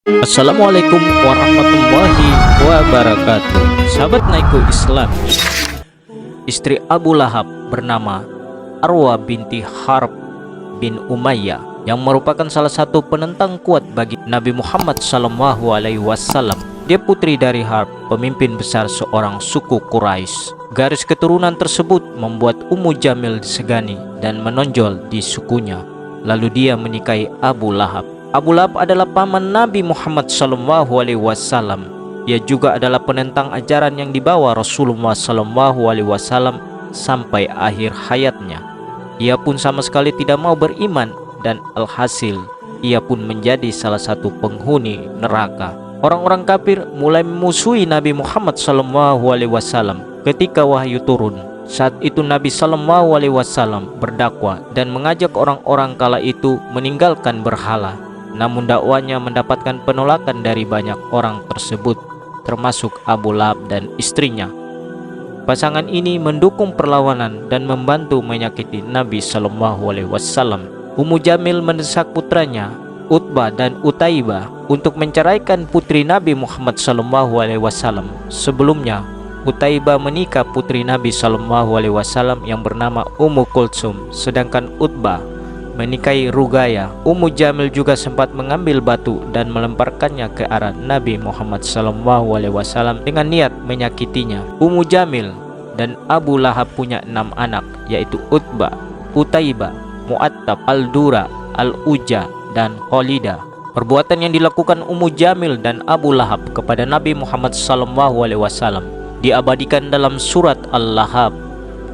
Assalamualaikum warahmatullahi wabarakatuh. Sahabat Naiko Islam, istri Abu Lahab bernama Arwa binti Harb bin Umayyah yang merupakan salah satu penentang kuat bagi Nabi Muhammad SAW. Dia putri dari Harb, pemimpin besar seorang suku Quraisy. Garis keturunan tersebut membuat Ummu Jamil disegani dan menonjol di sukunya. Lalu dia menikahi Abu Lahab. Abu Lahab adalah paman Nabi Muhammad SAW. Ia juga adalah penentang ajaran yang dibawa Rasulullah SAW sampai akhir hayatnya. Ia pun sama sekali tidak mau beriman dan alhasil ia pun menjadi salah satu penghuni neraka. Orang-orang kafir mulai memusuhi Nabi Muhammad SAW ketika wahyu turun. Saat itu Nabi SAW berdakwah dan mengajak orang-orang kala itu meninggalkan berhala. Namun dakwanya mendapatkan penolakan dari banyak orang tersebut, termasuk Abu Lahab dan istrinya. Pasangan ini mendukung perlawanan dan membantu menyakiti Nabi SAW. Ummu Jamil mendesak putranya Utbah dan Utaibah untuk menceraikan putri Nabi Muhammad SAW. Sebelumnya Utaibah menikah putri Nabi SAW yang bernama Ummu Kulsum, sedangkan Utbah menikahi Rugaya. Ummu Jamil juga sempat mengambil batu dan melemparkannya ke arah Nabi Muhammad SAW dengan niat menyakitinya. Ummu Jamil dan Abu Lahab punya 6 anak, yaitu Utbah, Utaibah, Mu'attab, Al-Dura, Al-Uja, dan Khalidah. Perbuatan yang dilakukan Ummu Jamil dan Abu Lahab kepada Nabi Muhammad SAW diabadikan dalam surat Al-Lahab.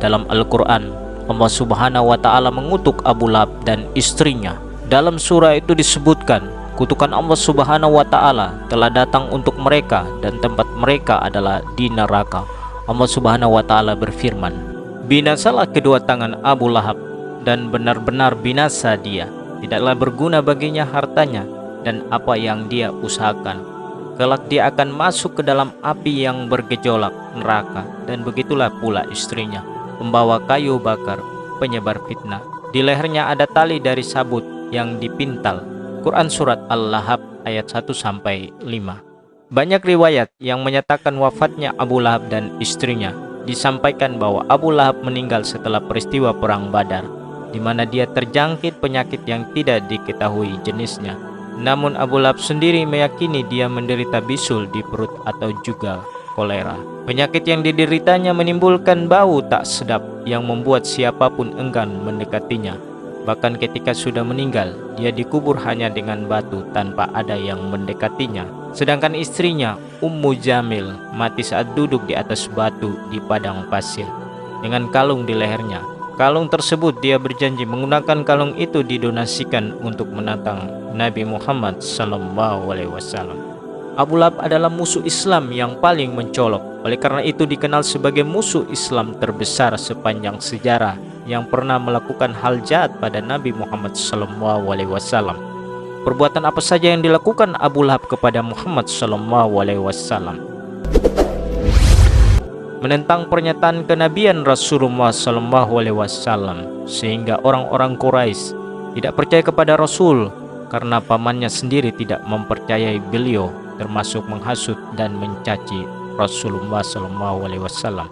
Dalam Al-Quran, Allah Subhanahu wa Ta'ala mengutuk Abu Lahab dan istrinya. Dalam surah itu disebutkan, kutukan Allah Subhanahu wa Ta'ala telah datang untuk mereka dan tempat mereka adalah di neraka. Allah Subhanahu wa Ta'ala berfirman, binasalah kedua tangan Abu Lahab dan benar-benar binasa dia. Tidaklah berguna baginya hartanya dan apa yang dia usahakan. Kelak dia akan masuk ke dalam api yang bergejolak, neraka, dan begitulah pula istrinya, pembawa kayu bakar, penyebar fitnah. Di lehernya ada tali dari sabut yang dipintal. Quran Surat Al-Lahab ayat 1-5. Banyak riwayat yang menyatakan wafatnya Abu Lahab dan istrinya. Disampaikan bahwa Abu Lahab meninggal setelah peristiwa Perang Badar, di mana dia terjangkit penyakit yang tidak diketahui jenisnya. Namun Abu Lahab sendiri meyakini dia menderita bisul di perut atau juga kolera. Penyakit yang dideritanya menimbulkan bau tak sedap yang membuat siapapun enggan mendekatinya. Bahkan ketika sudah meninggal, dia dikubur hanya dengan batu tanpa ada yang mendekatinya. Sedangkan istrinya, Ummu Jamil, mati saat duduk di atas batu di padang pasir dengan kalung di lehernya. Kalung tersebut dia berjanji menggunakan kalung itu didonasikan untuk menantang Nabi Muhammad SAW. Abu Lahab adalah musuh Islam yang paling mencolok. Oleh karena itu dikenal sebagai musuh Islam terbesar sepanjang sejarah yang pernah melakukan hal jahat pada Nabi Muhammad SAW. Perbuatan apa saja yang dilakukan Abu Lahab kepada Muhammad SAW? Menentang pernyataan kenabian Rasulullah SAW, sehingga orang-orang Quraisy tidak percaya kepada Rasul karena pamannya sendiri tidak mempercayai beliau, termasuk menghasut dan mencaci Rasulullah SAW.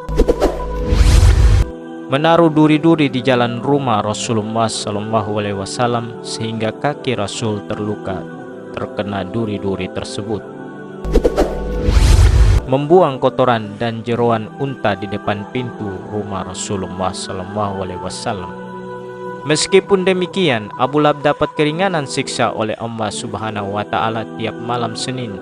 Menaruh duri-duri di jalan rumah Rasulullah SAW sehingga kaki Rasul terluka terkena duri-duri tersebut. Membuang kotoran dan jeroan unta di depan pintu rumah Rasulullah SAW. Meskipun demikian, Abu Lahab dapat keringanan siksa oleh Allah Subhanahu wa Ta'ala tiap malam Senin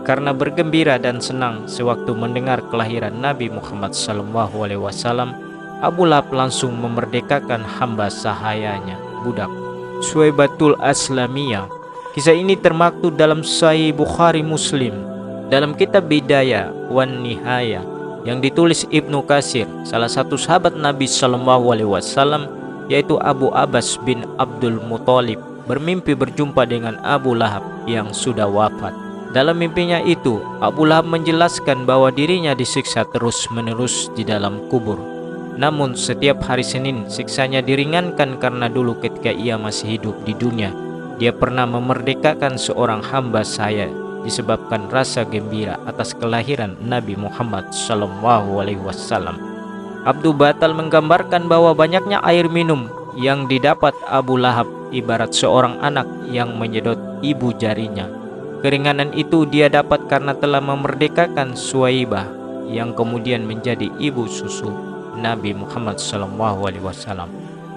karena bergembira dan senang sewaktu mendengar kelahiran Nabi Muhammad SAW. Abu Lahab langsung memerdekakan hamba sahayanya, budak Suwaibatul Aslamiyah. Kisah ini termaktub dalam Sahih Bukhari Muslim. Dalam kitab Bidayah wan Nihayah yang ditulis Ibnu Katsir, salah satu sahabat Nabi SAW, yaitu Abu Abbas bin Abdul Muthalib, bermimpi berjumpa dengan Abu Lahab yang sudah wafat. Dalam mimpinya itu, Abu Lahab menjelaskan bahwa dirinya disiksa terus-menerus di dalam kubur. Namun setiap hari Senin siksanya diringankan karena dulu ketika ia masih hidup di dunia Dia pernah memerdekakan seorang hamba saya disebabkan rasa gembira atas kelahiran Nabi Muhammad SAW. Abdul Batal menggambarkan bahwa banyaknya air minum yang didapat Abu Lahab ibarat seorang anak yang menyedot ibu jarinya. Keringanan itu dia dapat karena telah memerdekakan Suwaibah yang kemudian menjadi ibu susu Nabi Muhammad SAW.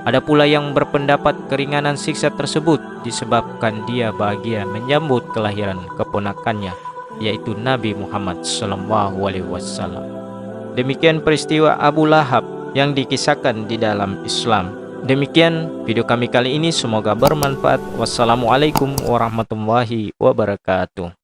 Ada pula yang berpendapat keringanan siksa tersebut disebabkan dia bahagia menyambut kelahiran keponakannya, yaitu Nabi Muhammad SAW. Demikian peristiwa Abu Lahab yang dikisahkan di dalam Islam. Demikian video kami kali ini, semoga bermanfaat. Wassalamualaikum warahmatullahi wabarakatuh.